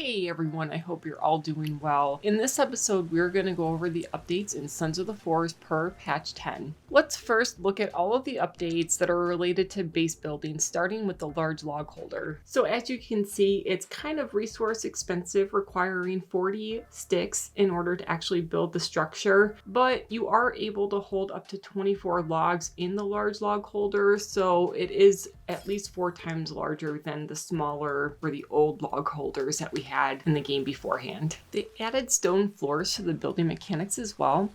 Hey everyone, I hope you're all doing well. In this episode, we're going to go over the updates in Sons of the Forest per patch 10. Let's first look at all of the updates that are related to base building, starting with the large log holder. So as you can see, it's kind of resource expensive, requiring 40 sticks in order to actually build the structure, but you are able to hold up to 24 logs in the large log holder, so it is at least 4 times larger than the smaller or the old log holders that we had in the game beforehand. They added stone floors to the building mechanics as well.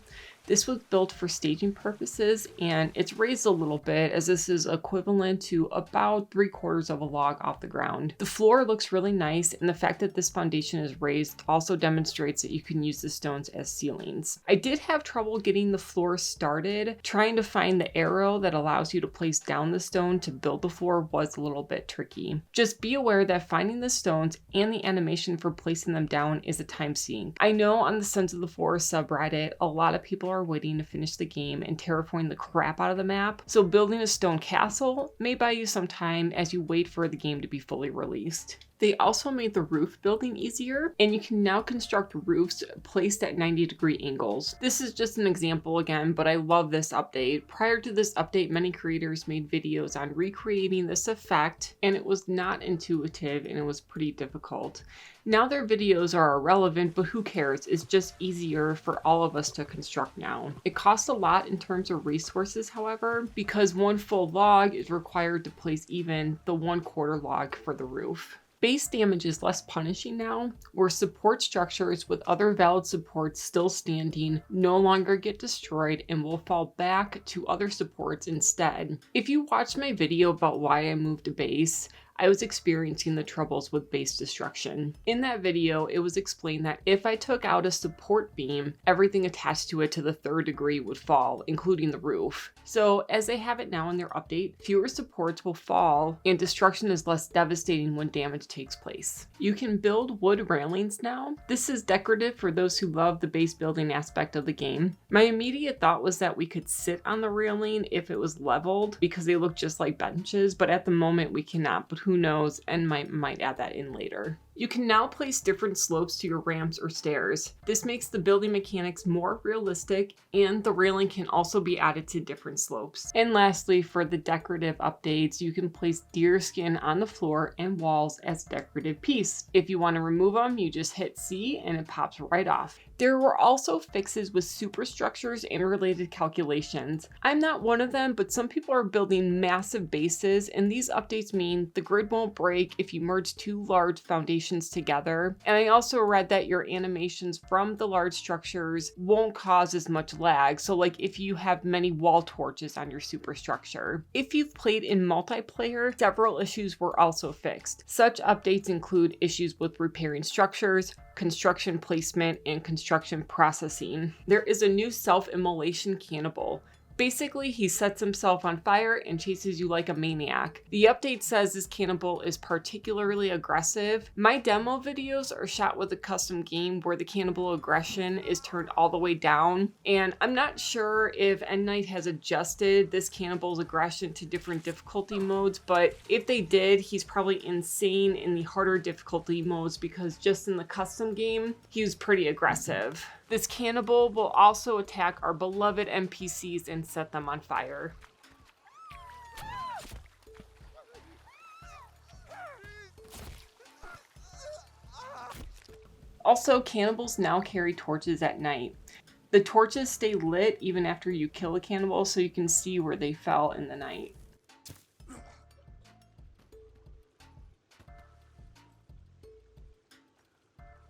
This was built for staging purposes, and it's raised a little bit as this is equivalent to about 3/4 of a log off the ground. The floor looks really nice, and the fact that this foundation is raised also demonstrates that you can use the stones as ceilings. I did have trouble getting the floor started. Trying to find the arrow that allows you to place down the stone to build the floor was a little bit tricky. Just be aware that finding the stones and the animation for placing them down is a time sink. I know on the Sons of the Forest subreddit, a lot of people are waiting to finish the game and terraforming the crap out of the map, so building a stone castle may buy you some time as you wait for the game to be fully released. They also made the roof building easier, and you can now construct roofs placed at 90-degree angles. This is just an example again, but I love this update. Prior to this update, many creators made videos on recreating this effect, and it was not intuitive and it was pretty difficult. Now their videos are irrelevant, but who cares? It's just easier for all of us to construct now. It costs a lot in terms of resources, however, because 1 full log is required to place even the 1/4 log for the roof. Base damage is less punishing now, where support structures with other valid supports still standing no longer get destroyed and will fall back to other supports instead. If you watched my video about why I moved to base, I was experiencing the troubles with base destruction. In that video, it was explained that if I took out a support beam, everything attached to it to the 3rd degree would fall, including the roof. So as they have it now in their update, fewer supports will fall and destruction is less devastating when damage takes place. You can build wood railings now. This is decorative for those who love the base building aspect of the game. My immediate thought was that we could sit on the railing if it was leveled because they look just like benches, but at the moment we cannot, but who knows, and might add that in later. You can now place different slopes to your ramps or stairs. This makes the building mechanics more realistic, and the railing can also be added to different slopes. And lastly, for the decorative updates, you can place deer skin on the floor and walls as a decorative piece. If you want to remove them, you just hit C and it pops right off. There were also fixes with superstructures and related calculations. I'm not one of them, but some people are building massive bases, and these updates mean the grid won't break if you merge 2 large foundations together. And I also read that your animations from the large structures won't cause as much lag. So like if you have many wall torches on your superstructure. If you've played in multiplayer, several issues were also fixed. Such updates include issues with repairing structures, construction placement, and construction processing. There is a new self-immolation cannibal. Basically, he sets himself on fire and chases you like a maniac. The update says this cannibal is particularly aggressive. My demo videos are shot with a custom game where the cannibal aggression is turned all the way down, and I'm not sure if Endnight has adjusted this cannibal's aggression to different difficulty modes, but if they did, he's probably insane in the harder difficulty modes because just in the custom game, he was pretty aggressive. This cannibal will also attack our beloved NPCs and set them on fire. Also, cannibals now carry torches at night. The torches stay lit even after you kill a cannibal, so you can see where they fell in the night.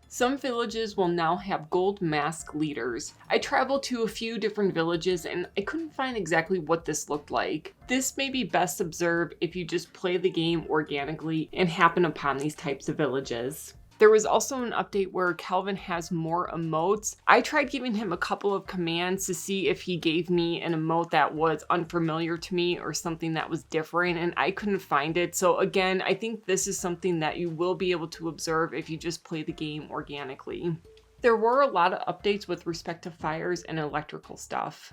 Some villages will now have gold mask leaders. I traveled to a few different villages and I couldn't find exactly what this looked like. This may be best observed if you just play the game organically and happen upon these types of villages. There was also an update where Kelvin has more emotes. I tried giving him a couple of commands to see if he gave me an emote that was unfamiliar to me or something that was different, and I couldn't find it. So again, I think this is something that you will be able to observe if you just play the game organically. There were a lot of updates with respect to fires and electrical stuff.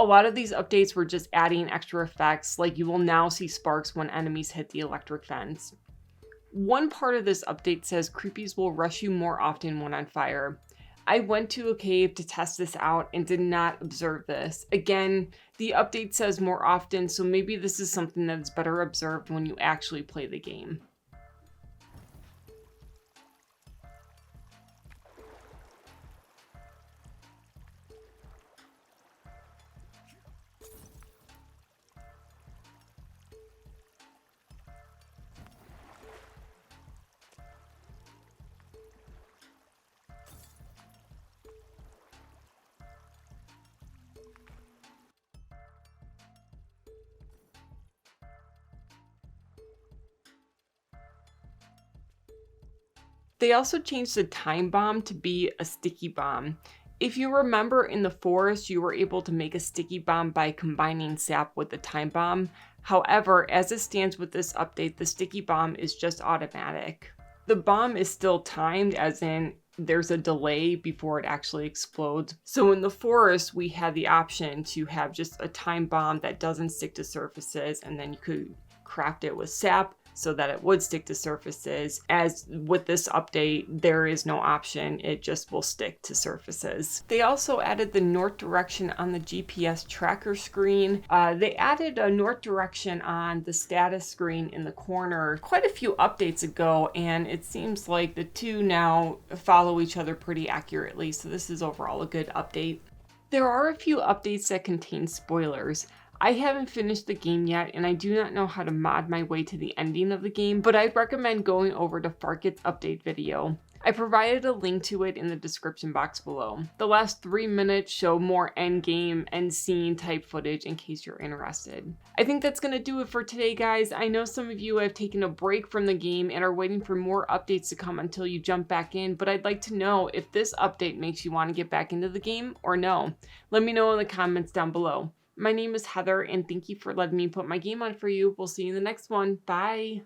A lot of these updates were just adding extra effects, like you will now see sparks when enemies hit the electric fence. One part of this update says creepies will rush you more often when on fire. I went to a cave to test this out and did not observe this. Again, the update says more often, so maybe this is something that's better observed when you actually play the game. They also changed the time bomb to be a sticky bomb. If you remember in the forest, you were able to make a sticky bomb by combining sap with the time bomb. However, as it stands with this update, the sticky bomb is just automatic. The bomb is still timed, as in there's a delay before it actually explodes. So in the forest, we had the option to have just a time bomb that doesn't stick to surfaces, and then you could craft it with sap so that it would stick to surfaces. As with this update, there is no option, it just will stick to surfaces. They also added the north direction on the GPS tracker screen. They added a north direction on the status screen in the corner quite a few updates ago, and it seems like the two now follow each other pretty accurately, so this is overall a good update. There are a few updates that contain spoilers. I haven't finished the game yet, and I do not know how to mod my way to the ending of the game, but I'd recommend going over to Farket's update video. I provided a link to it in the description box below. The last 3 minutes show more endgame, end scene type footage in case you're interested. I think that's going to do it for today, guys. I know some of you have taken a break from the game and are waiting for more updates to come until you jump back in, but I'd like to know if this update makes you want to get back into the game or no. Let me know in the comments down below. My name is Heather, and thank you for letting me put my game on for you. We'll see you in the next one. Bye!